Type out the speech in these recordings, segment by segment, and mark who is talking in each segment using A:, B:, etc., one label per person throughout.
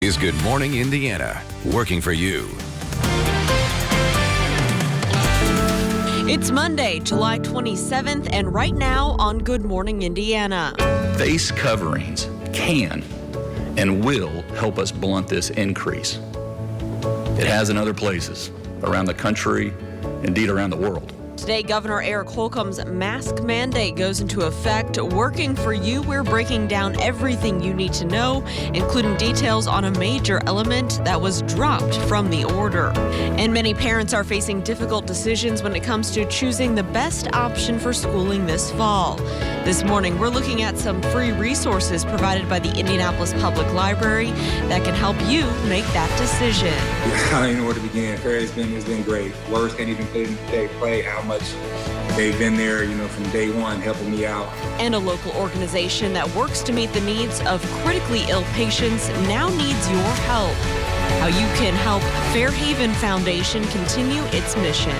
A: Is Good Morning Indiana, working for you.
B: It's Monday, July 27th, and right now on Good Morning Indiana.
C: Face coverings can and will help us blunt this increase. It has in other places around the country, indeed around the world.
B: Today, Governor Eric Holcomb's mask mandate goes into effect. Working for you, we're breaking down everything you need to know, including details on a major element that was dropped from the order. And many parents are facing difficult decisions when it comes to choosing the best option for schooling this fall. This morning, we're looking at some free resources provided by the Indianapolis Public Library that can help you make that decision.
D: I don't even know where to begin. It's been great. Words can't even play how much they've been there, from day one, helping me out.
B: And a local organization that works to meet the needs of critically ill patients now needs your help. How you can help Fairhaven Foundation continue its mission.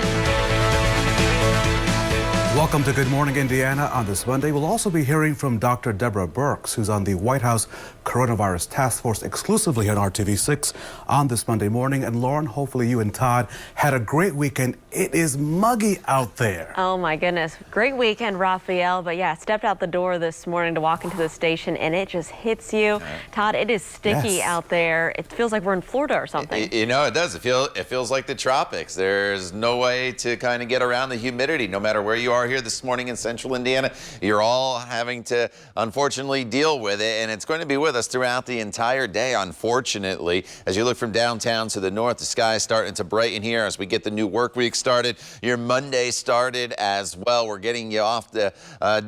E: Welcome to Good Morning Indiana. On this Monday, we'll also be hearing from Dr. Deborah Birx, who's on the White House Coronavirus Task Force exclusively on RTV6 on this Monday morning. And Lauren, hopefully you and Todd had a great weekend. It is muggy out there.
F: Oh my goodness. Great weekend, Raphael. But yeah, stepped out the door this morning to walk into the station and it just hits you. Todd, it is sticky out there. It feels like we're in Florida or something.
G: It does. It feels like the tropics. There's no way to kind of get around the humidity, no matter where you are here this morning in central Indiana. You're all having to, unfortunately, deal with it, and it's going to be with us throughout the entire day, unfortunately. As you look from downtown to the north, the sky is starting to brighten here as we get the new work week started. Your Monday started as well. We're getting you off the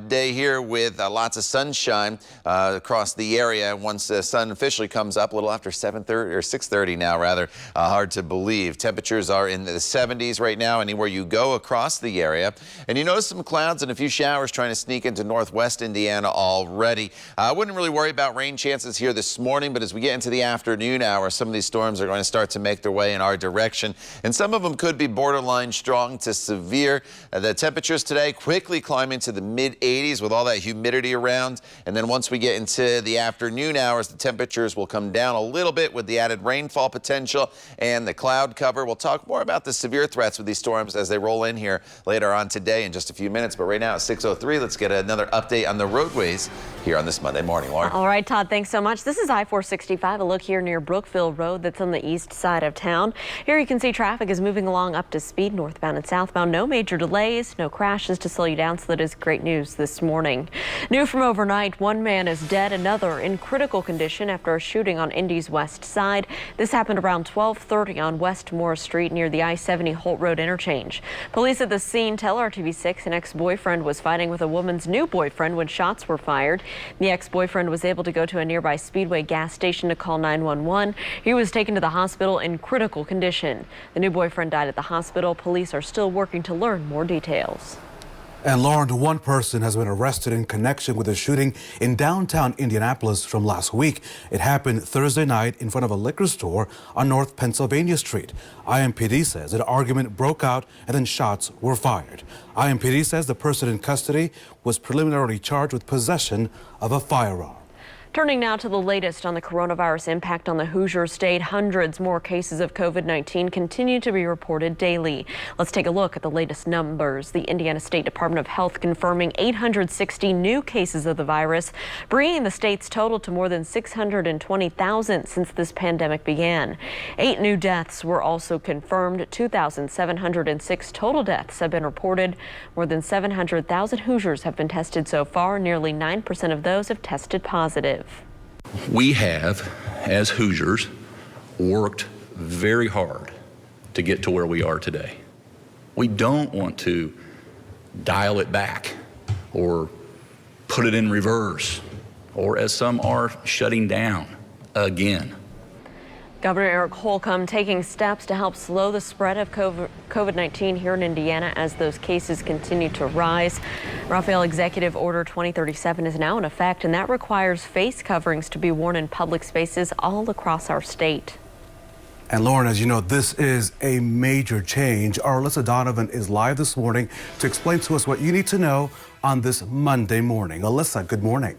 G: day here with lots of sunshine across the area. Once the sun officially comes up a little after 7:30 or 6:30 now, rather, hard to believe. Temperatures are in the 70s right now anywhere you go across the area. And you notice some clouds and a few showers trying to sneak into northwest Indiana already. I wouldn't really worry about rain chances here this morning, but as we get into the afternoon hours, some of these storms are going to start to make their way in our direction, and some of them could be borderline strong to severe. The temperatures today quickly climb into the mid-80s with all that humidity around, and then once we get into the afternoon hours, the temperatures will come down a little bit with the added rainfall potential and the cloud cover. We'll talk more about the severe threats with these storms as they roll in here later on today in just a few minutes, but right now at 6:03, let's get another update on the roadways here on this Monday morning. Lauren.
F: All right, Todd, thanks so much. This is I-465, a look here near Brookville Road that's on the east side of town. Here you can see traffic is moving along up to speed northbound and southbound. No major delays, no crashes to slow you down, so that is great news this morning. New from overnight, one man is dead, another in critical condition after a shooting on Indy's west side. This happened around 12:30 on West Moore Street near the I-70 Holt Road interchange. Police at the scene tell RTV6 an ex-boyfriend was fighting with a woman's new boyfriend when shots were fired. The ex-boyfriend was able to go to a nearby Speedway gas station to call 911. He was taken to the hospital in critical condition. The new boyfriend died at the hospital. Police are still working to learn more details.
E: And Lauren, one person has been arrested in connection with a shooting in downtown Indianapolis from last week. It happened Thursday night in front of a liquor store on North Pennsylvania Street. IMPD says an argument broke out and then shots were fired. IMPD says the person in custody was preliminarily charged with possession of a firearm.
F: Turning now to the latest on the coronavirus impact on the Hoosier State. Hundreds more cases of COVID-19 continue to be reported daily. Let's take a look at the latest numbers. The Indiana State Department of Health confirming 860 new cases of the virus, bringing the state's total to more than 620,000 since this pandemic began. 8 new deaths were also confirmed. 2,706 total deaths have been reported. More than 700,000 Hoosiers have been tested so far. Nearly 9% of those have tested positive.
C: We have, as Hoosiers, worked very hard to get to where we are today. We don't want to dial it back or put it in reverse, or as some are, shutting down again.
F: Governor Eric Holcomb taking steps to help slow the spread of COVID-19 here in Indiana as those cases continue to rise. Raphael, Executive Order 2037 is now in effect, and that requires face coverings to be worn in public spaces all across our state.
E: And Lauren, as you know, this is a major change. Our Alyssa Donovan is live this morning to explain to us what you need to know on this Monday morning. Alyssa, good morning.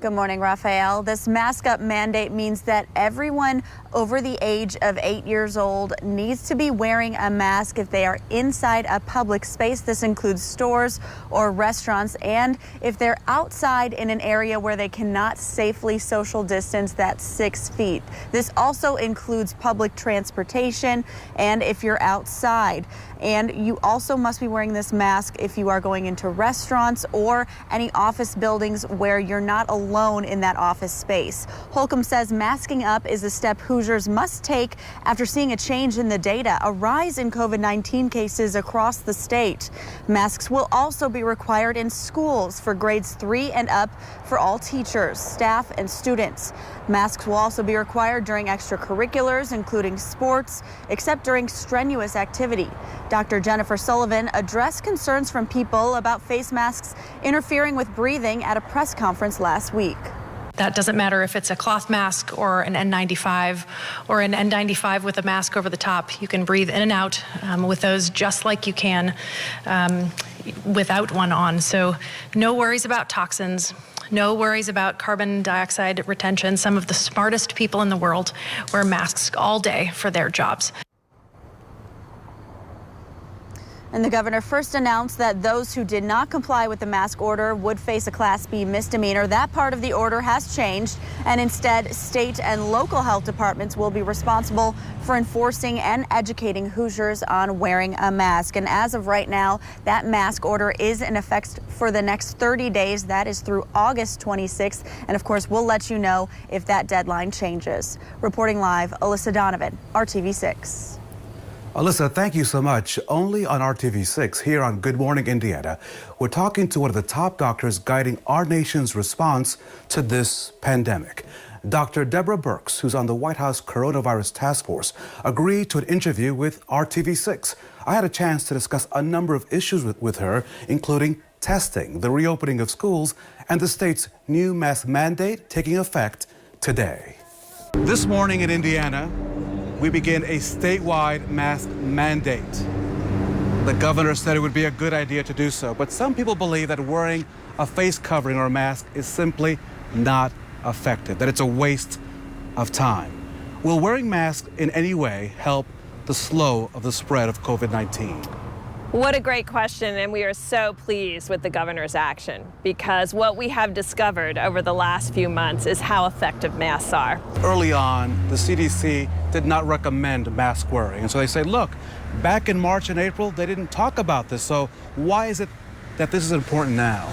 H: Good morning, Raphael. This mask up mandate means that everyone over the age of 8 years old needs to be wearing a mask if they are inside a public space. This includes stores or restaurants, and if they're outside in an area where they cannot safely social distance, that's 6 feet. This also includes public transportation and if you're outside. And you also must be wearing this mask if you are going into restaurants or any office buildings where you're not alone in that office space. Holcomb says masking up is a step Hoosiers must take after seeing a change in the data, a rise in COVID-19 cases across the state. Masks will also be required in schools for grades 3 and up for all teachers, staff, and students. Masks will also be required during extracurriculars, including sports, except during strenuous activity. Dr. Jennifer Sullivan addressed concerns from people about face masks interfering with breathing at a press conference last week.
I: That doesn't matter if it's a cloth mask or an N95 or an N95 with a mask over the top. You can breathe in and out with those just like you can without one on. So no worries about toxins. No worries about carbon dioxide retention. Some of the smartest people in the world wear masks all day for their jobs.
H: And the governor first announced that those who did not comply with the mask order would face a Class B misdemeanor. That part of the order has changed, and instead, state and local health departments will be responsible for enforcing and educating Hoosiers on wearing a mask. And as of right now, that mask order is in effect for the next 30 days. That is through August 26th. And of course, we'll let you know if that deadline changes. Reporting live, Alyssa Donovan, RTV6.
E: Alyssa, thank you so much. Only on RTV6 here on Good Morning Indiana, we're talking to one of the top doctors guiding our nation's response to this pandemic. Dr. Deborah Birx, who's on the White House Coronavirus Task Force, agreed to an interview with RTV6. I had a chance to discuss a number of issues with her, including testing, the reopening of schools, and the state's new mask mandate taking effect today. This morning in Indiana, we begin a statewide mask mandate. The governor said it would be a good idea to do so, but some people believe that wearing a face covering or a mask is simply not effective, that it's a waste of time. Will wearing masks in any way help the slow of the spread of COVID-19?
J: What a great question, and we are so pleased with the governor's action because what we have discovered over the last few months is how effective masks are.
E: Early on, the CDC did not recommend mask wearing, and so they say, look, back in March and April, they didn't talk about this, so why is it that this is important now?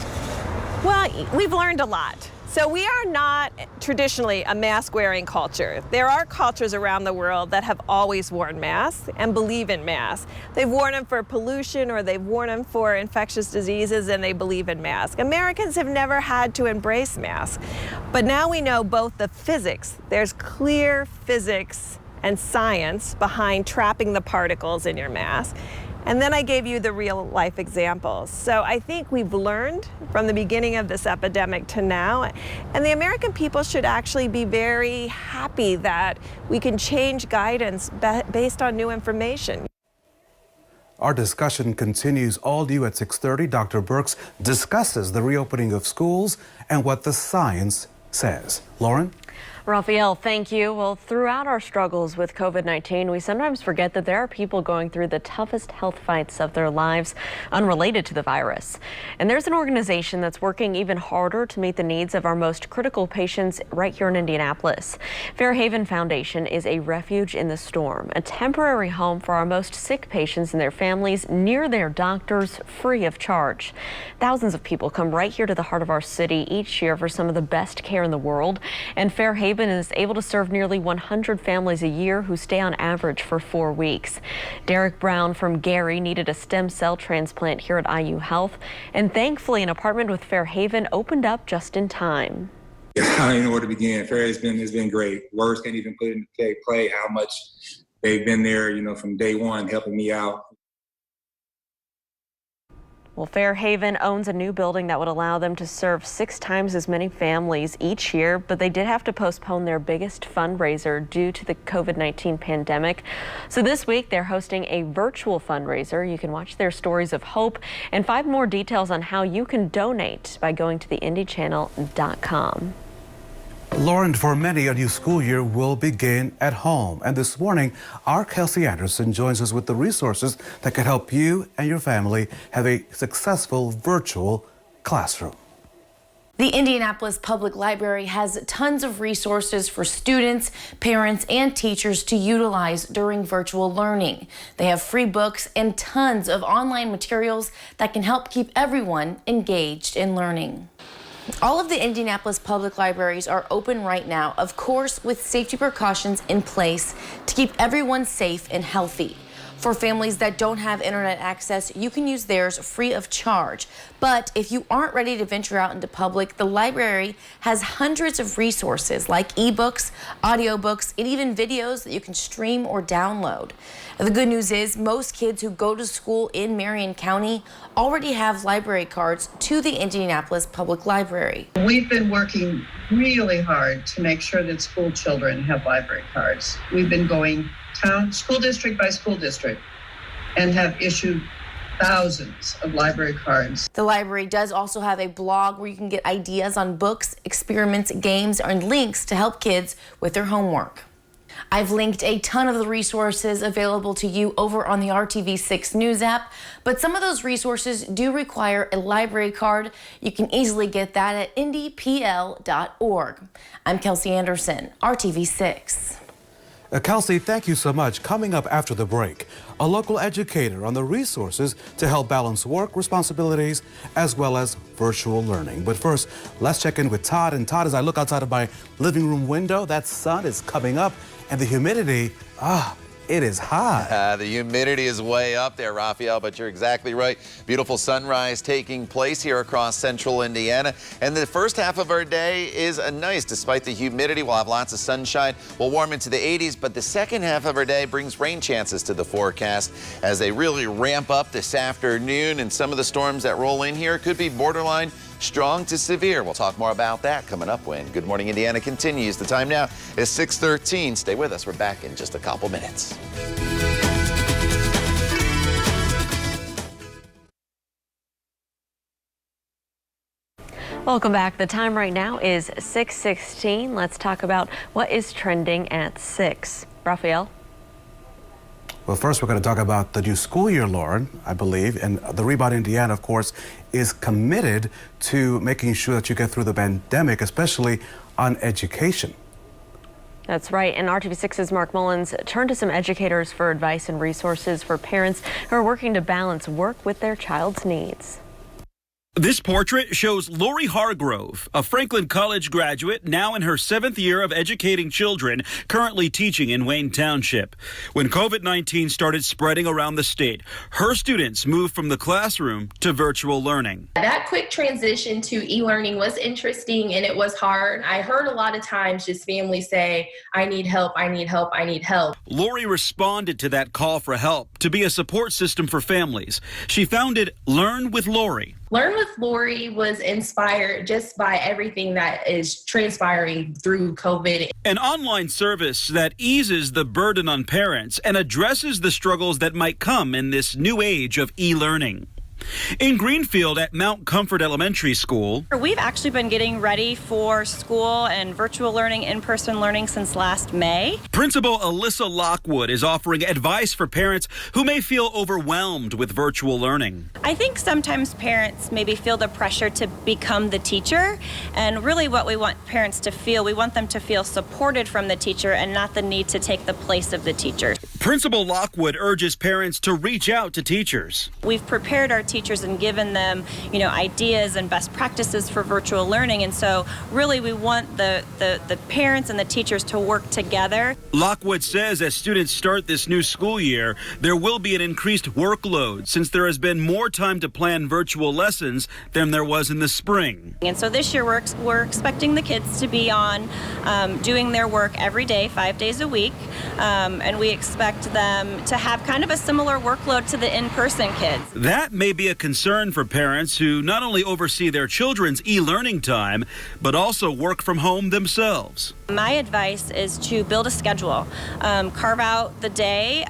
J: Well, we've learned a lot. So we are not traditionally a mask-wearing culture. There are cultures around the world that have always worn masks and believe in masks. They've worn them for pollution or they've worn them for infectious diseases and they believe in masks. Americans have never had to embrace masks. But now we know both the physics, there's clear physics and science behind trapping the particles in your mask. And then I gave you the real life examples. So I think we've learned from the beginning of this epidemic to now, and the American people should actually be very happy that we can change guidance based on new information.
E: Our discussion continues all new at 6:30. Dr. Birx discusses the reopening of schools and what the science says. Lauren?
F: Raphael, thank you. Well, throughout our struggles with COVID-19, we sometimes forget that there are people going through the toughest health fights of their lives unrelated to the virus. And there's an organization that's working even harder to meet the needs of our most critical patients right here in Indianapolis. Fairhaven Foundation is a refuge in the storm, a temporary home for our most sick patients and their families near their doctors, free of charge. Thousands of people come right here to the heart of our city each year for some of the best care in the world, and Fairhaven is able to serve nearly 100 families a year who stay on average for 4 weeks. Derek Brown from Gary needed a stem cell transplant here at IU Health, and thankfully an apartment with Fairhaven opened up just in time.
D: I don't even know where to begin. Fairhaven has been great. Words can't even put into play how much they've been there, from day one, helping me out.
F: Well, Fairhaven owns a new building that would allow them to serve 6 times as many families each year, but they did have to postpone their biggest fundraiser due to the COVID-19 pandemic. So this week they're hosting a virtual fundraiser. You can watch their stories of hope and find more details on how you can donate by going to theindychannel.com.
E: Lauren, for many, a new school year will begin at home. And this morning, our Kelsey Anderson joins us with the resources that can help you and your family have a successful virtual classroom.
K: The Indianapolis Public Library has tons of resources for students, parents, and teachers to utilize during virtual learning. They have free books and tons of online materials that can help keep everyone engaged in learning. All of the Indianapolis public libraries are open right now, of course, with safety precautions in place to keep everyone safe and healthy. For families that don't have internet access, you can use theirs free of charge. But if you aren't ready to venture out into public, the library has hundreds of resources like ebooks, audiobooks, and even videos that you can stream or download. And the good news is most kids who go to school in Marion County already have library cards to the Indianapolis Public Library.
L: We've been working really hard to make sure that school children have library cards. We've been going school district by school district and have issued thousands of library cards.
K: The library does also have a blog where you can get ideas on books, experiments, games, and links to help kids with their homework. I've linked a ton of the resources available to you over on the RTV6 News app, but some of those resources do require a library card. You can easily get that at indypl.org. I'm Kelsey Anderson, RTV6.
E: Kelsey, thank you so much. Coming up after the break, a local educator on the resources to help balance work responsibilities as well as virtual learning. But first, let's check in with Todd. And Todd, as I look outside of my living room window, that sun is coming up and the humidity, it is high.
G: The humidity is way up there, Raphael, but you're exactly right. Beautiful sunrise taking place here across central Indiana. And the first half of our day is nice. Despite the humidity, we'll have lots of sunshine. We'll warm into the 80s, but the second half of our day brings rain chances to the forecast as they really ramp up this afternoon. And some of the storms that roll in here could be borderline strong to severe. We'll talk more about that coming up when Good Morning Indiana continues. The time now is 6:13. Stay with us. We're back in just a couple minutes.
F: Welcome back. The time right now is 6:16. Let's talk about what is trending at 6. Raphael?
E: Well, first, we're going to talk about the new school year, Lauren, I believe. And the Rebound Indiana, of course, is committed to making sure that you get through the pandemic, especially on education.
F: That's right. And RTV6's Mark Mullins turned to some educators for advice and resources for parents who are working to balance work with their child's needs.
M: This portrait shows Lori Hargrove, a Franklin College graduate now in her 7th year of educating children, currently teaching in Wayne Township. When COVID-19 started spreading around the state, her students moved from the classroom to virtual learning.
N: That quick transition to e-learning was interesting and it was hard. I heard a lot of times just families say, I need help, I need help, I need help.
M: Lori responded to that call for help to be a support system for families. She founded Learn with Lori.
N: Learn with Lori was inspired just by everything that is transpiring through COVID.
M: An online service that eases the burden on parents and addresses the struggles that might come in this new age of e-learning. In Greenfield at Mount Comfort Elementary School,
O: we've actually been getting ready for school and virtual learning, in-person learning since last May.
M: Principal Alyssa Lockwood is offering advice for parents who may feel overwhelmed with virtual learning.
O: I think sometimes parents maybe feel the pressure to become the teacher, and really what we want parents to feel, we want them to feel supported from the teacher and not the need to take the place of the teacher.
M: Principal Lockwood urges parents to reach out to teachers.
O: We've prepared our teachers and given them, ideas and best practices for virtual learning. And so really we want the parents and the teachers to work together.
M: Lockwood says as students start this new school year, there will be an increased workload since there has been more time to plan virtual lessons than there was in the spring.
O: And so this year we're expecting the kids to be on doing their work every day, 5 days a week. And we expect them to have kind of a similar workload to the in-person kids.
M: That may be a concern for parents who not only oversee their children's e-learning time, but also work from home themselves.
O: My advice is to build a schedule. Carve out the day,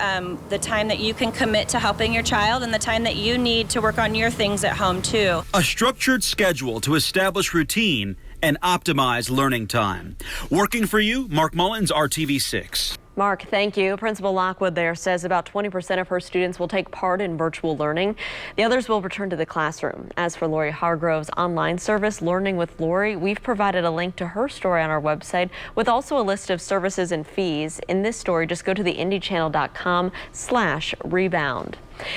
O: the time that you can commit to helping your child and the time that you need to work on your things at home too.
M: A structured schedule to establish routine and optimize learning time. Working for you, Mark Mullins, RTV6.
F: Mark, thank you. Principal Lockwood there says about 20% of her students will take part in virtual learning. The others will return to the classroom. As for Lori Hargrove's online service, Learning with Lori, we've provided a link to her story on our website with also a list of services and fees. In this story, just go to the indychannel.com/rebound.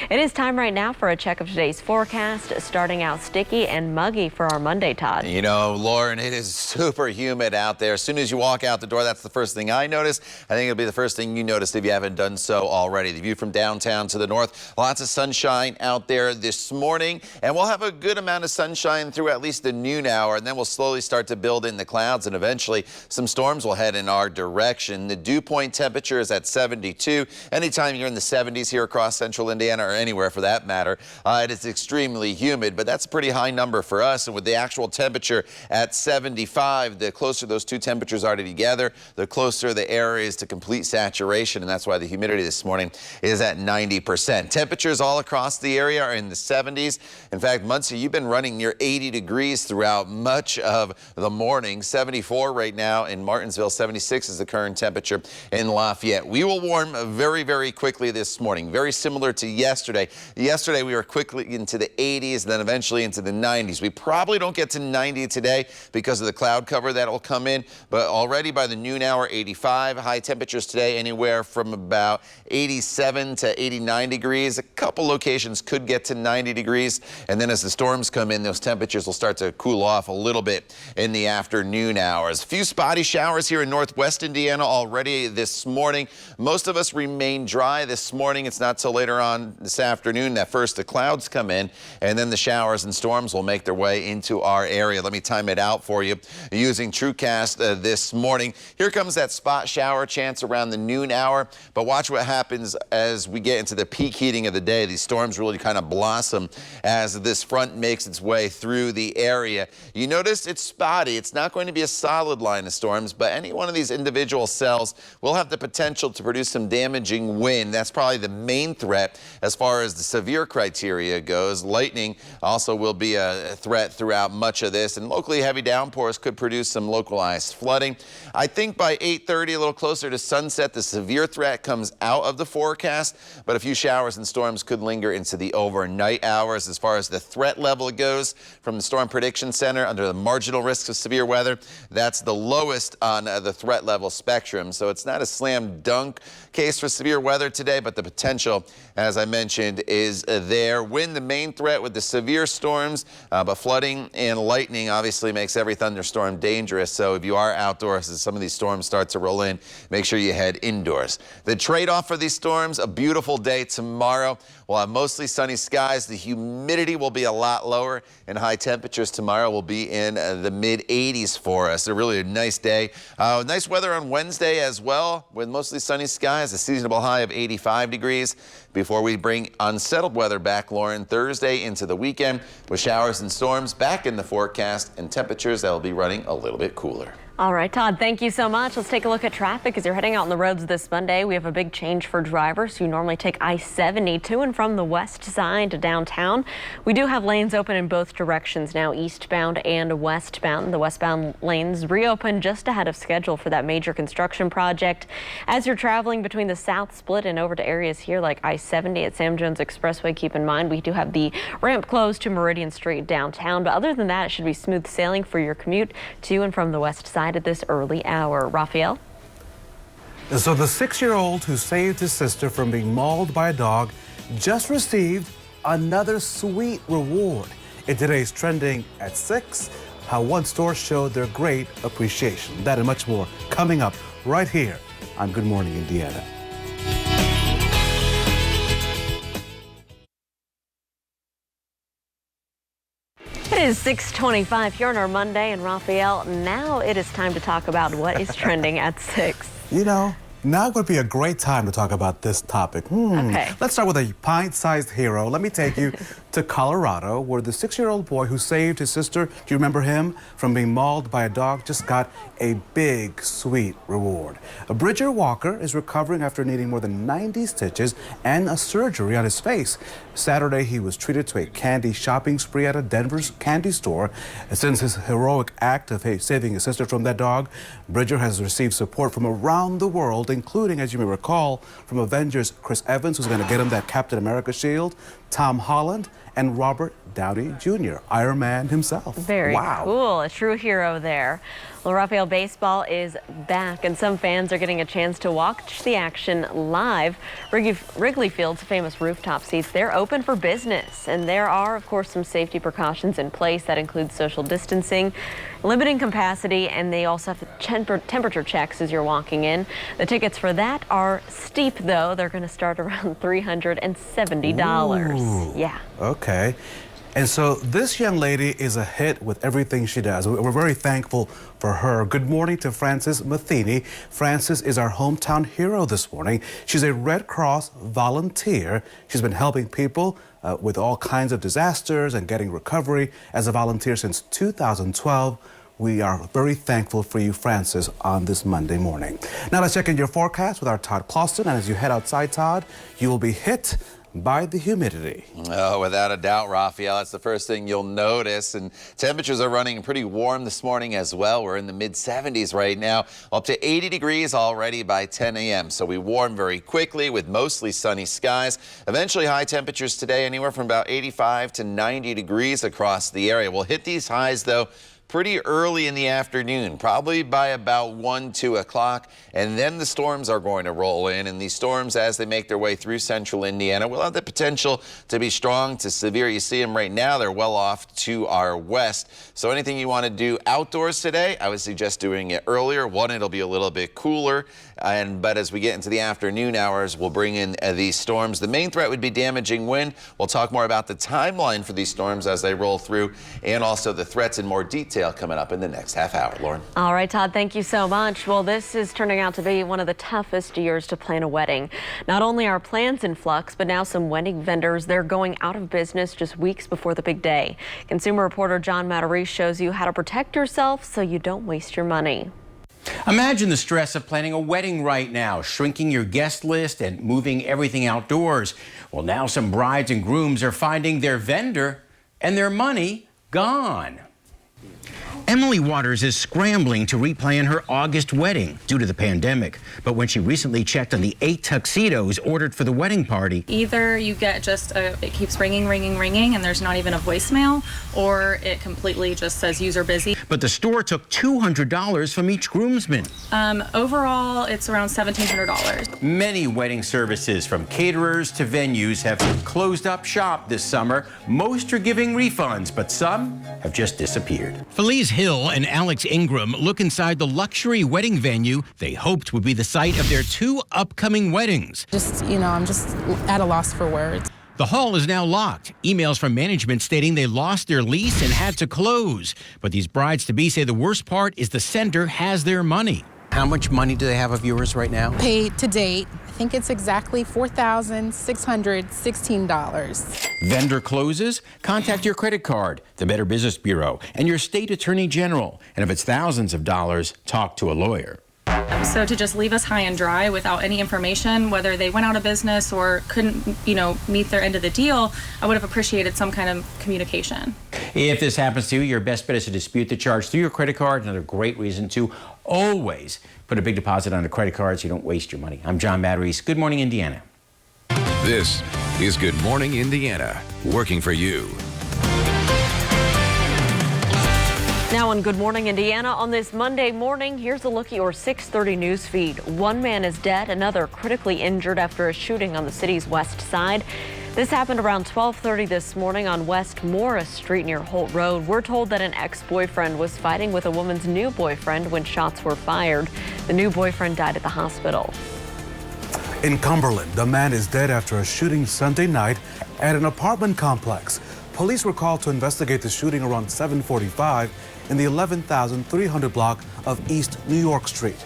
F: It is time right now for a check of today's forecast, starting out sticky and muggy for our Monday, Todd.
G: You know, Lauren, it is super humid out there. As soon as you walk out the door, that's the first thing I notice. I think it'll be the first thing you notice if you haven't done so already. The view from downtown to the north, lots of sunshine out there this morning, and we'll have a good amount of sunshine through at least the noon hour, and then we'll slowly start to build in the clouds, and eventually some storms will head in our direction. The dew point temperature is at 72. Anytime you're in the 70s here across central Indiana, or anywhere for that matter, it is extremely humid, but that's a pretty high number for us. And with the actual temperature at 75, the closer those two temperatures are together, the closer the air is to complete saturation, and that's why the humidity this morning is at 90%. Temperatures all across the area are in the 70s. In fact, Muncie, you've been running near 80 degrees throughout much of the morning. 74 right now in Martinsville, 76 is the current temperature in Lafayette. We will warm very, very quickly this morning, very similar to yesterday. Yesterday, we were quickly into the 80s, and then eventually into the 90s. We probably don't get to 90 today because of the cloud cover that will come in, but already by the noon hour, 85. High temperatures today anywhere from about 87 to 89 degrees. A couple locations could get to 90 degrees, and then as the storms come in, those temperatures will start to cool off a little bit in the afternoon hours. A few spotty showers here in northwest Indiana already this morning. Most of us remain dry this morning. It's not till later on this afternoon that first the clouds come in, and then the showers and storms will make their way into our area. Let me time it out for you using TrueCast this morning. Here comes that spot shower chance around the noon hour, but watch what happens as we get into the peak heating of the day. These storms really kind of blossom as this front makes its way through the area. You notice it's spotty. It's not going to be a solid line of storms, but any one of these individual cells will have the potential to produce some damaging wind. That's probably the main threat as far as the severe criteria goes. Lightning also will be a threat throughout much of this, and locally heavy downpours could produce some localized flooding. I think by 8:30, a little closer to sunset, the severe threat comes out of the forecast, but a few showers and storms could linger into the overnight hours. As far as the threat level goes from the Storm Prediction Center, under the marginal risks of severe weather, that's the lowest on the threat level spectrum. So it's not a slam dunk case for severe weather today, but the potential, as I mentioned, is there. Wind, the main threat with the severe storms, but flooding and lightning obviously makes every thunderstorm dangerous. So if you are outdoors as some of these storms start to roll in, make sure you head indoors. The trade-off for these storms, a beautiful day tomorrow. We'll have mostly sunny skies. The humidity will be a lot lower, and high temperatures tomorrow will be in the mid-80s for us. A really nice day. Nice weather on Wednesday as well, with mostly sunny skies, a seasonable high of 85 degrees. Before we bring unsettled weather back, Lauren, Thursday into the weekend with showers and storms back in the forecast and temperatures that will be running a little bit cooler.
F: All right, Todd, thank you so much. Let's take a look at traffic as you're heading out on the roads this Monday. We have a big change for drivers who normally take I-70 to and from the west side to downtown. We do have lanes open in both directions now, eastbound and westbound. The westbound lanes reopened just ahead of schedule for that major construction project. As you're traveling between the south split and over to areas here like I-70 at Sam Jones Expressway, keep in mind we do have the ramp closed to Meridian Street downtown. But other than that, it should be smooth sailing for your commute to and from the west side at this early hour. Raphael?
E: So the 6-year-old who saved his sister from being mauled by a dog just received another sweet reward. In today's Trending at 6, how one store showed their great appreciation. That and much more coming up right here on Good Morning Indiana.
F: It is 6:25 here on our Monday, and Raphael, now it is time to talk about what is trending at 6.
E: You know, Now would be a great time to talk about this topic.
F: Okay.
E: Let's start with a pint-sized hero. Let me take you to Colorado, where the 6-year-old boy who saved his sister, do you remember him, from being mauled by a dog, just got a big, sweet reward. Bridger Walker is recovering after needing more than 90 stitches and a surgery on his face. Saturday, he was treated to a candy shopping spree at a Denver's candy store. Since his heroic act of saving his sister from that dog, Bridger has received support from around the world, including, as you may recall, from Avengers Chris Evans, who's going to get him that Captain America shield, Tom Holland, and Robert Downey Jr., Iron Man himself.
F: Very cool. A true hero there. Well, Raphael, baseball is back, and some fans are getting a chance to watch the action live. Wrigley Field's famous rooftop seats, they're open for business, and there are, of course, some safety precautions in place. That includes social distancing, limiting capacity, and they also have temperature checks as you're walking in. The tickets for that are steep, though. They're going to start around $370.
E: Ooh.
F: Yeah.
E: Okay. And so this young lady is a hit with everything she does. We're very thankful for her. Good morning to Frances Matheny. Frances is our hometown hero this morning. She's a Red Cross volunteer. She's been helping people with all kinds of disasters and getting recovery as a volunteer since 2012. We are very thankful for you, Frances, on this Monday morning. Now let's check in your forecast with our Todd Clauston. And as you head outside, Todd, you will be hit by the humidity.
G: Oh, without a doubt, Raphael. That's the first thing you'll notice. And temperatures are running pretty warm this morning as well. We're in the mid-70s right now, up to 80 degrees already by 10 a.m. So we warm very quickly with mostly sunny skies. Eventually high temperatures today, anywhere from about 85 to 90 degrees across the area. We'll hit these highs, though, pretty early in the afternoon, probably by about 1, 2 o'clock, and then the storms are going to roll in, and these storms, as they make their way through central Indiana, will have the potential to be strong to severe. You see them right now. They're well off to our west. So anything you want to do outdoors today, I would suggest doing it earlier. One, it'll be a little bit cooler, but as we get into the afternoon hours, we'll bring in these storms. The main threat would be damaging wind. We'll talk more about the timeline for these storms as they roll through, and also the threats in more detail coming up in the next half hour. Lauren.
F: All right, Todd, thank you so much. Well, this is turning out to be one of the toughest years to plan a wedding. Not only are plans in flux, but now some wedding vendors, they're going out of business just weeks before the big day. Consumer reporter John Matheny shows you how to protect yourself so you don't waste your money.
P: Imagine the stress of planning a wedding right now, shrinking your guest list and moving everything outdoors. Well, now some brides and grooms are finding their vendor and their money gone. Emily Waters is scrambling to replan her August wedding due to the pandemic. But when she recently checked on the 8 tuxedos ordered for the wedding party,
Q: either you get just it keeps ringing, and there's not even a voicemail, or it completely just says user busy.
P: But the store took $200 from each groomsman.
Q: Overall, it's around $1,700.
P: Many wedding services, from caterers to venues, have closed up shop this summer. Most are giving refunds, but some have just disappeared. Felice Hill and Alex Ingram look inside the luxury wedding venue they hoped would be the site of their 2 upcoming weddings.
R: I'm just at a loss for words.
P: The hall is now locked. Emails from management stating they lost their lease and had to close. But these brides-to-be say the worst part is the center has their money. How much money do they have of yours right now?
R: Paid to date, I think it's exactly $4,616.
P: Vendor closes? Contact your credit card, the Better Business Bureau, and your state attorney general. And if it's thousands of dollars, talk to a lawyer.
Q: So to just leave us high and dry without any information, whether they went out of business or couldn't, meet their end of the deal, I would have appreciated some kind of communication.
P: If this happens to you, your best bet is to dispute the charge through your credit card. Another great reason to always put a big deposit on a credit card so you don't waste your money. I'm John Matheny. Good morning, Indiana.
A: This is Good Morning Indiana, working for you.
F: Now on Good Morning Indiana on this Monday morning, here's a look at your 6:30 news feed. One man is dead, another critically injured after a shooting on the city's west side. This happened around 12:30 this morning on West Morris Street near Holt Road. We're told that an ex-boyfriend was fighting with a woman's new boyfriend when shots were fired. The new boyfriend died at the hospital.
E: In Cumberland, the man is dead after a shooting Sunday night at an apartment complex. Police were called to investigate the shooting around 7:45 in the 11,300 block of East New York Street.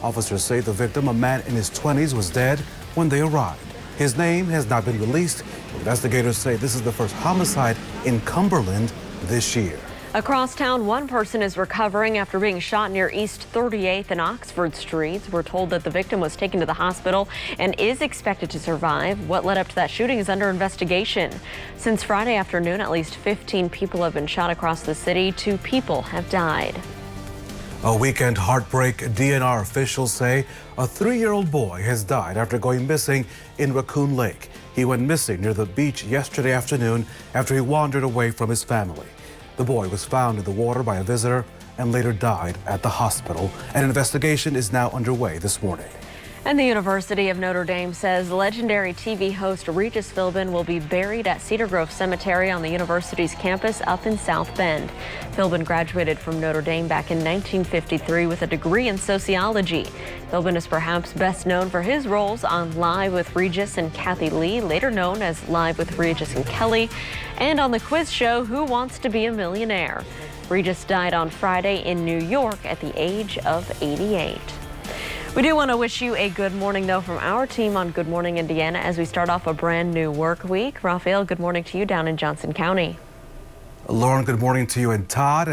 E: Officers say the victim, a man in his 20s, was dead when they arrived. His name has not been released. Investigators say this is the first homicide in Cumberland this year.
F: Across town, one person is recovering after being shot near East 38th and Oxford Streets. We're told that the victim was taken to the hospital and is expected to survive. What led up to that shooting is under investigation. Since Friday afternoon, at least 15 people have been shot across the city. 2 people have died.
E: A weekend heartbreak. DNR officials say a 3-year-old boy has died after going missing in Raccoon Lake. He went missing near the beach yesterday afternoon after he wandered away from his family. The boy was found in the water by a visitor and later died at the hospital. An investigation is now underway this morning.
F: And the University of Notre Dame says legendary TV host Regis Philbin will be buried at Cedar Grove Cemetery on the university's campus up in South Bend. Philbin graduated from Notre Dame back in 1953 with a degree in sociology. Philbin is perhaps best known for his roles on Live with Regis and Kathy Lee, later known as Live with Regis and Kelly, and on the quiz show Who Wants to Be a Millionaire. Regis died on Friday in New York at the age of 88. We do want to wish you a good morning, though, from our team on Good Morning Indiana as we start off a brand new work week. Raphael, good morning to you down in Johnson County.
E: Lauren, good morning to you. And Todd,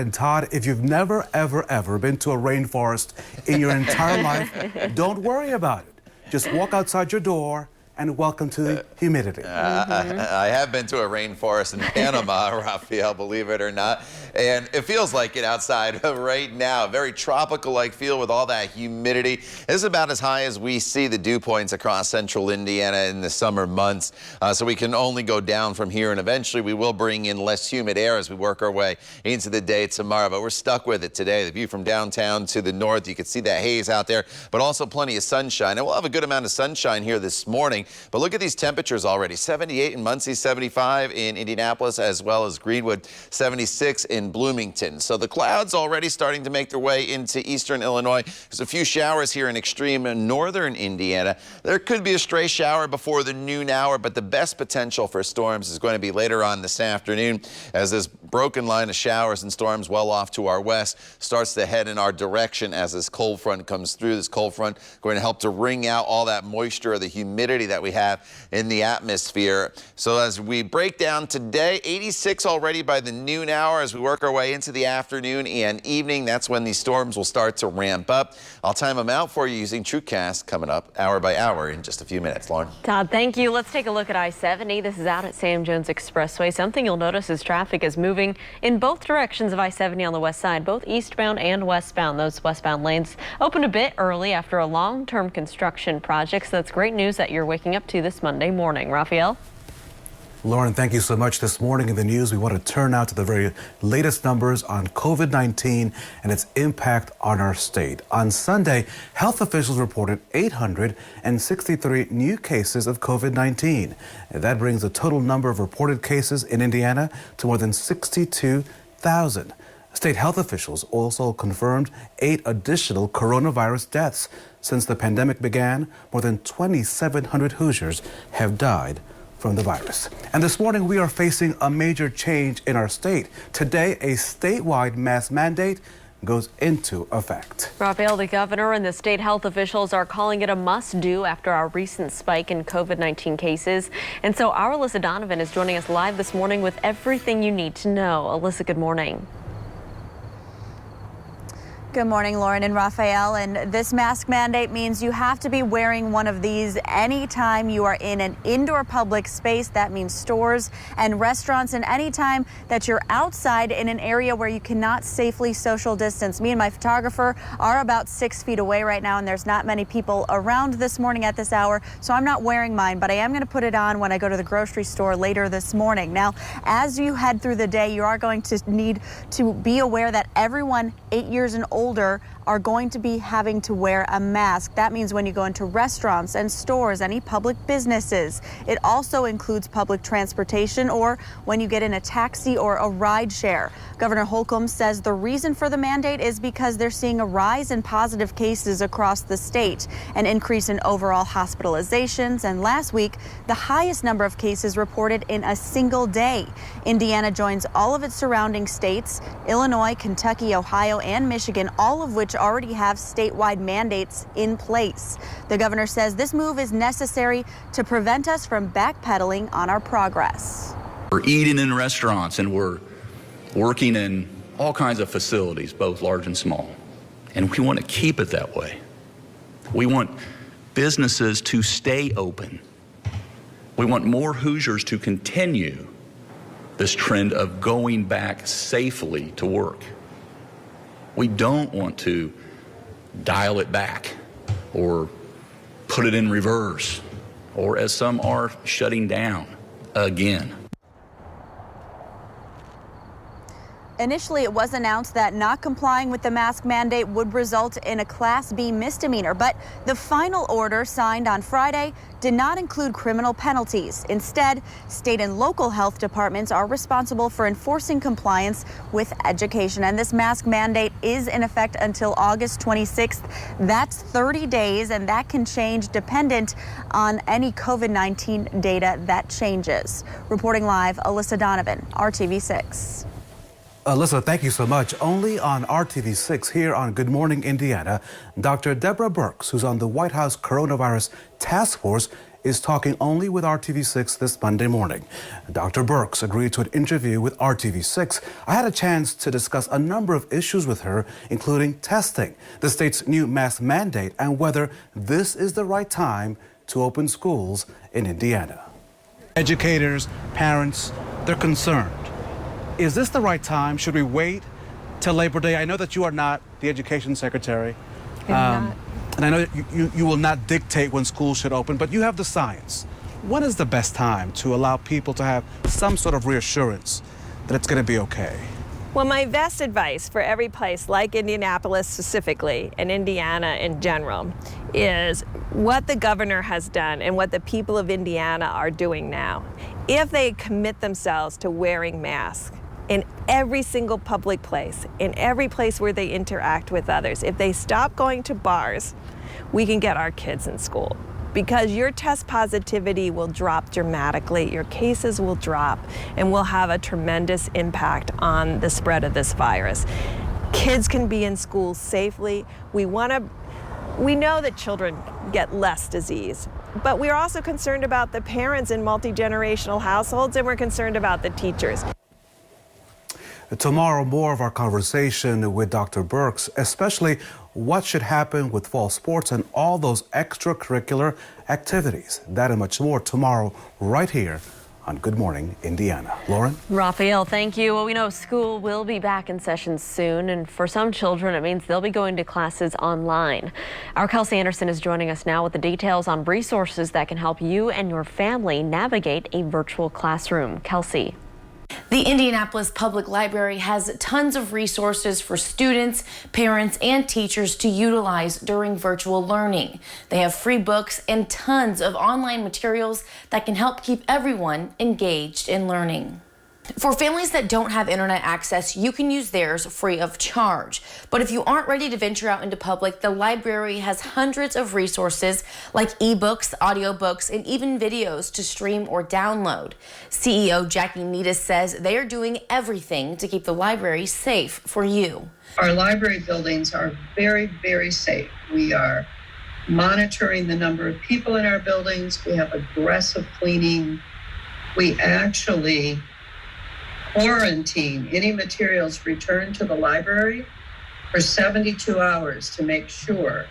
E: if you've never, ever been to a rainforest in your entire life, don't worry about it. Just walk outside your door and welcome to the humidity.
G: I have been to a rainforest in Panama, Raphael, believe it or not, and it feels like it outside right now. Very tropical-like feel with all that humidity. This is about as high as we see the dew points across central Indiana in the summer months, so we can only go down from here, and eventually we will bring in less humid air as we work our way into the day tomorrow, but we're stuck with it today. The view from downtown to the north, you can see that haze out there, but also plenty of sunshine, and we'll have a good amount of sunshine here this morning. But look at these temperatures already. 78 in Muncie, 75 in Indianapolis, as well as Greenwood, 76 in Bloomington. So the clouds already starting to make their way into eastern Illinois. There's a few showers here in extreme northern Indiana. There could be a stray shower before the noon hour, but the best potential for storms is going to be later on this afternoon as this broken line of showers and storms well off to our west starts to head in our direction as this cold front comes through. This cold front going to help to wring out all that moisture or the humidity that we have in the atmosphere. So as we break down today, 86 already by the noon hour as we work our way into the afternoon and evening. That's when these storms will start to ramp up. I'll time them out for you using TrueCast coming up hour by hour in just a few minutes. Lauren.
F: Todd, thank you. Let's take a look at I-70. This is out at Sam Jones Expressway. Something you'll notice is traffic is moving in both directions of I-70 on the west side, both eastbound and westbound. Those westbound lanes opened a bit early after a long-term construction project, so that's great news that you're waking up to this Monday morning. Raphael?
E: Lauren, thank you so much. This morning in the news, we want to turn now to the very latest numbers on COVID-19 and its impact on our state. On Sunday, health officials reported 863 new cases of COVID-19. That brings the total number of reported cases in Indiana to more than 62,000. State health officials also confirmed 8 additional coronavirus deaths. Since the pandemic began, more than 2,700 Hoosiers have died from the virus. And this morning, we are facing a major change in our state. Today, a statewide mask mandate goes into effect.
F: Raphael, the governor and the state health officials are calling it a must-do after our recent spike in COVID-19 cases. And so our Alyssa Donovan is joining us live this morning with everything you need to know. Alyssa, good morning.
H: Good morning, Lauren and Raphael. And this mask mandate means you have to be wearing one of these anytime you are in an indoor public space. That means stores and restaurants, and anytime that you're outside in an area where you cannot safely social distance. Me and my photographer are about 6 feet away right now, and there's not many people around this morning at this hour, so I'm not wearing mine, but I am going to put it on when I go to the grocery store later this morning. Now, as you head through the day, you are going to need to be aware that everyone 8 years and older are going to be having to wear a mask. That means when you go into restaurants and stores, any public businesses. It also includes public transportation or when you get in a taxi or a ride share. Governor Holcomb says the reason for the mandate is because they're seeing a rise in positive cases across the state, an increase in overall hospitalizations, and last week, the highest number of cases reported in a single day. Indiana joins all of its surrounding states, Illinois, Kentucky, Ohio, and Michigan, all of which which already have statewide mandates in place. The governor says this move is necessary to prevent us from backpedaling on our progress.
C: We're eating in restaurants and we're working in all kinds of facilities, both large and small. And we want to keep it that way. We want businesses to stay open. We want more Hoosiers to continue this trend of going back safely to work. We don't want to dial it back or put it in reverse, or as some are, shutting down again.
H: Initially, it was announced that not complying with the mask mandate would result in a Class B misdemeanor, but the final order signed on Friday did not include criminal penalties. Instead, state and local health departments are responsible for enforcing compliance with education. And this mask mandate is in effect until August 26th. That's 30 days, and that can change dependent on any COVID-19 data that changes. Reporting live, Alyssa Donovan, RTV6.
E: Alyssa, thank you so much. Only on RTV6 here on Good Morning Indiana, Dr. Deborah Birx, who's on the White House Coronavirus Task Force, is talking only with RTV6 this Monday morning. Dr. Birx agreed to an interview with RTV6. I had a chance to discuss a number of issues with her, including testing, the state's new mask mandate, and whether this is the right time to open schools in Indiana. Educators, parents, they're concerned. Is this the right time? Should we wait till Labor Day? I know that you are not the education secretary. And I know that you will not dictate when schools should open, but you have the science. When is the best time to allow people to have some sort of reassurance that it's going to be okay?
J: Well, my best advice for every place like Indianapolis specifically and Indiana in general is what the governor has done and what the people of Indiana are doing now. If they commit themselves to wearing masks in every single public place, in every place where they interact with others, if they stop going to bars, we can get our kids in school. Because your test positivity will drop dramatically, your cases will drop, and will have a tremendous impact on the spread of this virus. Kids can be in school safely. We know that children get less disease, but we're also concerned about the parents in multi-generational households, and we're concerned about the teachers.
E: Tomorrow, more of our conversation with Dr. Birx, especially what should happen with fall sports and all those extracurricular activities. That and much more tomorrow right here on Good Morning Indiana. Lauren?
F: Raphael, thank you. Well, we know school will be back in session soon, and for some children, it means they'll be going to classes online. Our Kelsey Anderson is joining us now with the details on resources that can help you and your family navigate a virtual classroom. Kelsey.
K: The Indianapolis Public Library has tons of resources for students, parents, and teachers to utilize during virtual learning. They have free books and tons of online materials that can help keep everyone engaged in learning. For families that don't have internet access, you can use theirs free of charge. But if you aren't ready to venture out into public, the library has hundreds of resources like ebooks, audiobooks, and even videos to stream or download. CEO Jackie Needis says they are doing everything to keep the library safe for you.
L: Our library buildings are very, very safe. We are monitoring the number of people in our buildings. We have aggressive cleaning. We actually quarantine any materials returned to the library for 72 hours to make sure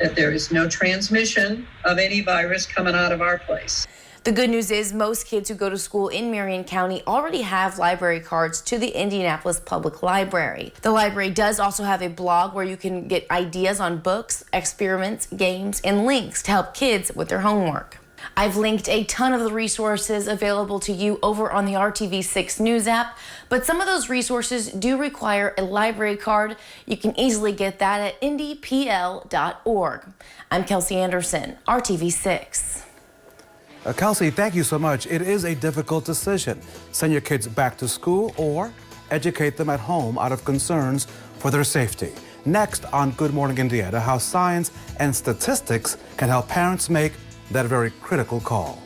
L: that there is no transmission of any virus coming out of our place.
K: The good news is most kids who go to school in Marion County already have library cards to the Indianapolis Public Library. The library does also have a blog where you can get ideas on books, experiments, games, and links to help kids with their homework. I've linked a ton of the resources available to you over on the RTV6 News app, but some of those resources do require a library card. You can easily get that at indypl.org. I'm Kelsey Anderson, RTV6.
E: Kelsey, thank you so much. It is a difficult decision. Send your kids back to school or educate them at home out of concerns for their safety. Next on Good Morning Indiana, how science and statistics can help parents make that very critical call.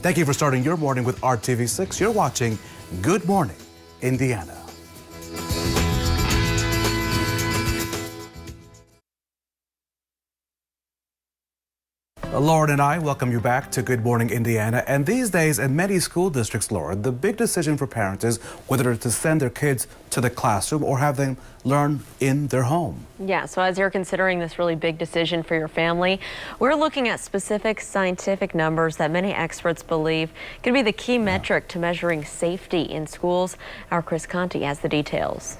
E: Thank you for starting your morning with RTV6. You're watching Good Morning Indiana. Lauren and I welcome you back to Good Morning Indiana. And these days in many school districts, Lauren, the big decision for parents is whether to send their kids to the classroom or have them learn in their home.
F: Yeah, so as you're considering this really big decision for your family, we're looking at specific scientific numbers that many experts believe could be the key metric to measuring safety in schools. Our Chris Conti has the details.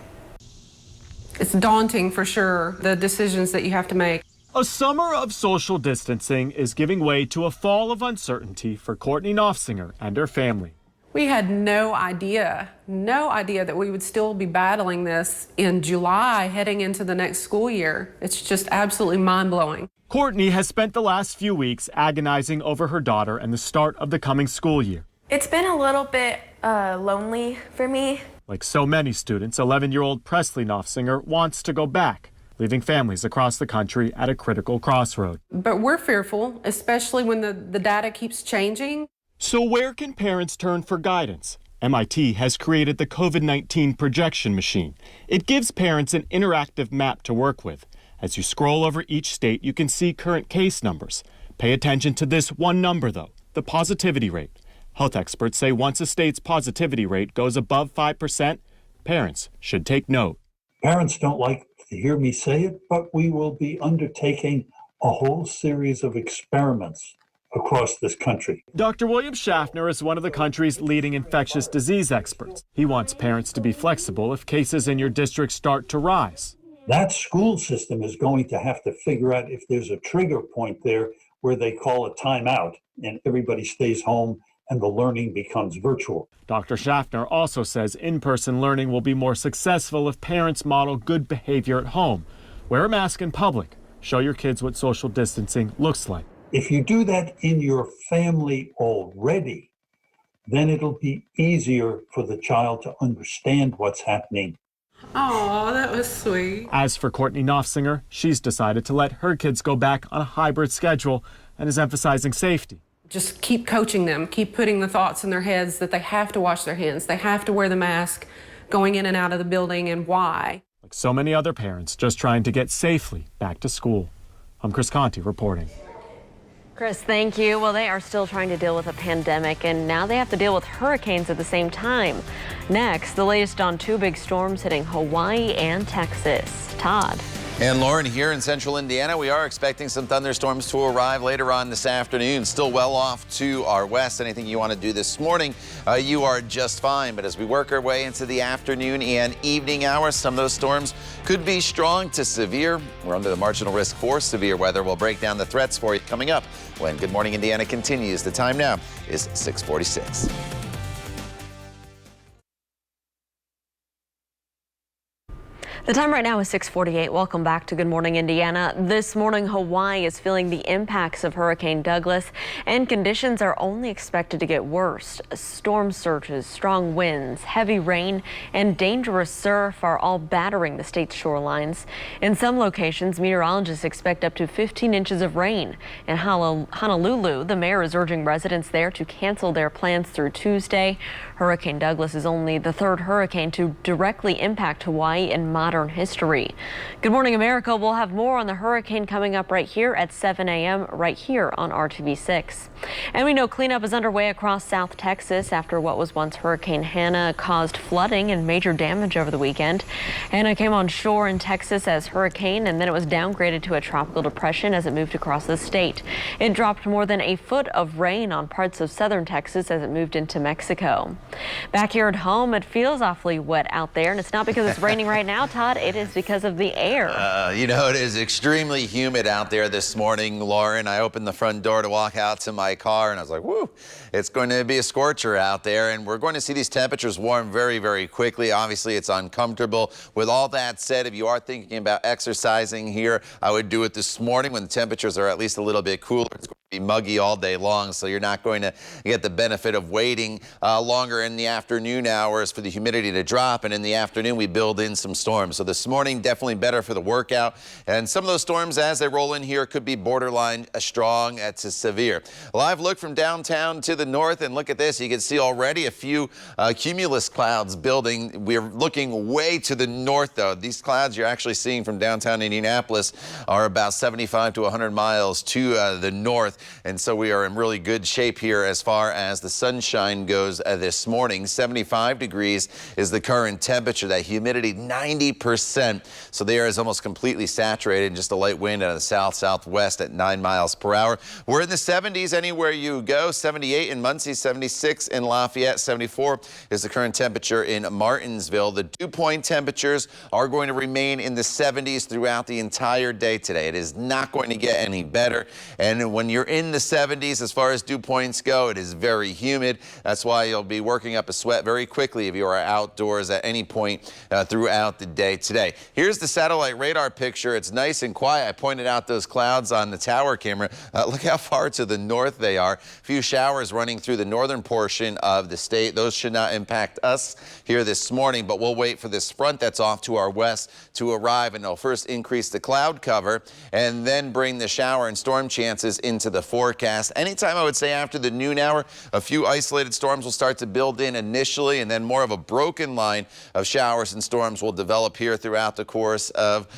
S: It's daunting for sure, the decisions that you have to make.
T: A summer of social distancing is giving way to a fall of uncertainty for Courtney Knopfsinger and her family.
S: We had no idea that we would still be battling this in July heading into the next school year. It's just absolutely mind-blowing.
T: Courtney has spent the last few weeks agonizing over her daughter and the start of the coming school year.
U: It's been a little bit lonely for me.
T: Like so many students, 11-year-old Presley Knopfsinger wants to go back, leaving families across the country at a critical crossroad.
S: But we're fearful, especially when the data keeps changing.
T: So where can parents turn for guidance? MIT has created the COVID-19 projection machine. It gives parents an interactive map to work with. As you scroll over each state, you can see current case numbers. Pay attention to this one number, though, the positivity rate. Health experts say once a state's positivity rate goes above 5%, parents should take note.
V: Parents don't like to hear me say it, but we will be undertaking a whole series of experiments across this country.
T: Dr. William Schaffner is one of the country's leading infectious disease experts. He wants parents to be flexible if cases in your district start to rise.
V: That school system is going to have to figure out if there's a trigger point there where they call a timeout and everybody stays home and the learning becomes virtual.
T: Dr. Schaffner also says in-person learning will be more successful if parents model good behavior at home. Wear a mask in public. Show your kids what social distancing looks like.
V: If you do that in your family already, then it'll be easier for the child to understand what's happening.
S: Oh, that was sweet.
T: As for Courtney Knopfsinger, she's decided to let her kids go back on a hybrid schedule and is emphasizing safety.
S: Just keep coaching them, keep putting the thoughts in their heads that they have to wash their hands, they have to wear the mask going in and out of the building, and why.
T: Like so many other parents just trying to get safely back to school. I'm Chris Conti reporting.
F: Chris, thank you. Well, they are still trying to deal with a pandemic, and now they have to deal with hurricanes at the same time. Next, the latest on two big storms hitting Hawaii and Texas. Todd.
G: And Lauren, here in central Indiana, we are expecting some thunderstorms to arrive later on this afternoon. Still well off to our west. Anything you want to do this morning, you are just fine. But as we work our way into the afternoon and evening hours, some of those storms could be strong to severe. We're under the marginal risk for severe weather. We'll break down the threats for you coming up when Good Morning Indiana continues. The time now is 6:46.
F: The time right now is 6:48. Welcome back to Good Morning Indiana. This morning, Hawaii is feeling the impacts of Hurricane Douglas, and conditions are only expected to get worse. Storm surges, strong winds, heavy rain, and dangerous surf are all battering the state's shorelines. In some locations, meteorologists expect up to 15 inches of rain. In Honolulu, the mayor is urging residents there to cancel their plans through Tuesday. Hurricane Douglas is only the third hurricane to directly impact Hawaii in modern history. Good Morning America. We'll have more on the hurricane coming up right here at 7 a.m. right here on RTV6. And we know cleanup is underway across South Texas after what was once Hurricane Hannah caused flooding and major damage over the weekend. Hannah came on shore in Texas as hurricane, and then it was downgraded to a tropical depression as it moved across the state. It dropped more than a foot of rain on parts of southern Texas as it moved into Mexico. Back here at home, it feels awfully wet out there, and it's not because it's raining right now, Todd. It is because of the air.
G: You know, it is extremely humid out there this morning, Lauren. I opened the front door to walk out to my car, and I was like, whoo, it's going to be a scorcher out there, and we're going to see these temperatures warm very, very quickly. Obviously, it's uncomfortable. With all that said, if you are thinking about exercising here, I would do it this morning when the temperatures are at least a little bit cooler. It's going to be muggy all day long, so you're not going to get the benefit of waiting longer in the afternoon hours for the humidity to drop, and in the afternoon we build in some storms. So this morning definitely better for the workout, and some of those storms as they roll in here could be borderline strong to severe. A live look from downtown to the north, and look at this. You can see already a few cumulus clouds building. We're looking way to the north though. These clouds you're actually seeing from downtown Indianapolis are about 75 to 100 miles to the north. And so we are in really good shape here as far as the sunshine goes this morning. 75 degrees is the current temperature. That humidity 90%. So the air is almost completely saturated, and just a light wind out of the south-southwest at 9 miles per hour. We're in the 70s anywhere you go. 78 in Muncie, 76 in Lafayette, 74 is the current temperature in Martinsville. The dew point temperatures are going to remain in the 70s throughout the entire day today. It is not going to get any better. And when you're in the 70s, as far as dew points go, it is very humid. That's why you'll be working up a sweat very quickly if you are outdoors at any point throughout the day today. Here's the satellite radar picture. It's nice and quiet. I pointed out those clouds on the tower camera. Look how far to the north they are. A few showers running through the northern portion of the state. Those should not impact us here this morning, but we'll wait for this front that's off to our west to arrive, and they'll first increase the cloud cover and then bring the shower and storm chances into the forecast. Anytime, I would say, after the noon hour, a few isolated storms will start to build in initially, and then more of a broken line of showers and storms will develop here throughout the course of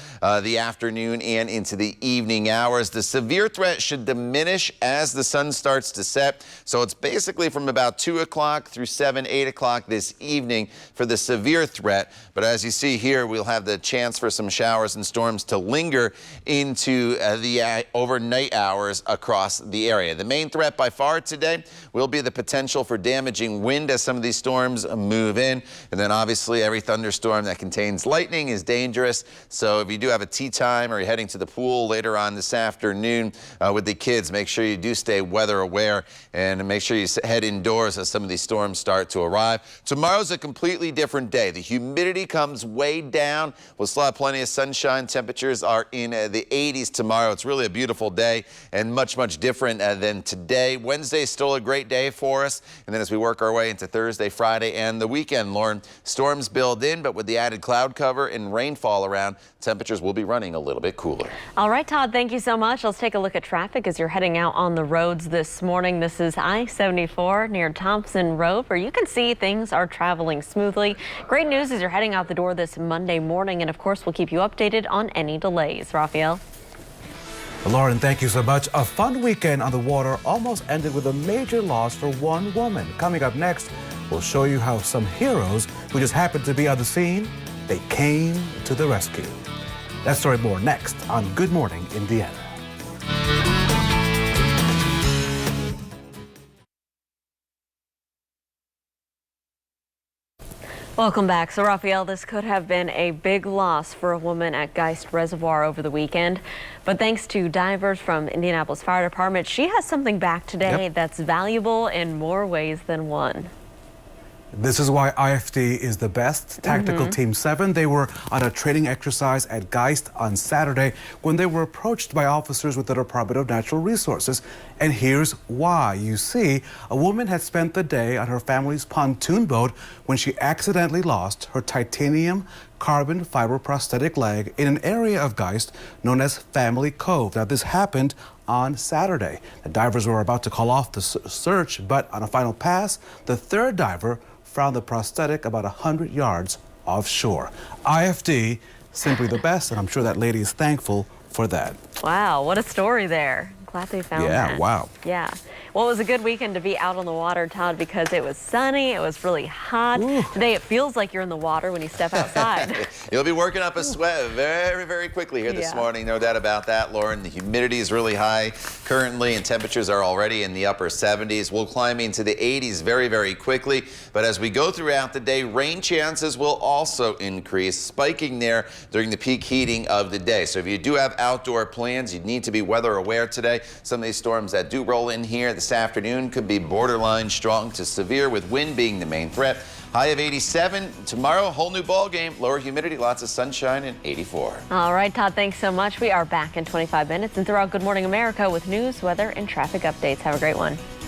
G: the afternoon and into the evening hours. The severe threat should diminish as the sun starts to set. So it's basically from about 2 o'clock through 7, 8 o'clock this evening for the severe threat. But as you see here, we'll have the chance for some showers and storms to linger into the overnight hours across the area. The main threat by far today will be the potential for damaging wind as some of these storms move in. And then obviously every thunderstorm that contains lightning is dangerous. So if you do have a tea time or you're heading to the pool later on this afternoon with the kids, make sure you do stay weather aware and make sure you head indoors as some of these storms start to arrive. Tomorrow's a completely different day. The humidity comes way down. We'll still have plenty of sunshine. Temperatures are in the 80s tomorrow. It's really a beautiful day and much, much different than today. Wednesday is still a great day for us. And then as we work our way into Thursday, Friday, and the weekend, Lauren, storms build in, but with the added cloud cover and rainfall around, temperatures will be running a little bit cooler.
F: All right, Todd, thank you so much. Let's take a look at traffic as you're heading out on the roads this morning. This is I-74 near Thompson Road, where you can see things are traveling smoothly. Great news as you're heading out the door this Monday morning, and of course, we'll keep you updated on any delays. Raphael.
E: Lauren, thank you so much. A fun weekend on the water almost ended with a major loss for one woman. Coming up next, we'll show you how some heroes who just happened to be on the scene, they came to the rescue. That story more next on Good Morning Indiana.
F: Welcome back. So, Raphael, this could have been a big loss for a woman at Geist Reservoir over the weekend. But thanks to divers from Indianapolis Fire Department, she has something back today that's valuable in more ways than one.
E: This is why IFD is the best. Tactical Team 7, they were on a training exercise at Geist on Saturday when they were approached by officers with the Department of Natural Resources. And here's why. You see, a woman had spent the day on her family's pontoon boat when she accidentally lost her titanium carbon fiber prosthetic leg in an area of Geist known as Family Cove. Now, this happened on Saturday. The divers were about to call off the search, but on a final pass, the third diver found the prosthetic about 100 yards offshore. IFD, simply the best, and I'm sure that lady is thankful for that.
F: Wow, what a story there. Glad they found that.
E: Yeah, wow.
F: Yeah. Well, it was a good weekend to be out on the water, Todd, because it was sunny, it was really hot. Ooh. Today it feels like you're in the water when you step outside.
G: You'll be working up a sweat very, very quickly here this morning. No doubt about that, Lauren. The humidity is really high currently, and temperatures are already in the upper 70s. We'll climb into the 80s very, very quickly. But as we go throughout the day, rain chances will also increase, spiking there during the peak heating of the day. So if you do have outdoor plans, you need to be weather aware today. Some of these storms that do roll in here this afternoon could be borderline strong to severe, with wind being the main threat. High of 87. Tomorrow, a whole new ball game. Lower humidity, lots of sunshine, and 84.
F: All right, Todd, thanks so much. We are back in 25 minutes and throughout Good Morning America with news, weather, and traffic updates. Have a great one.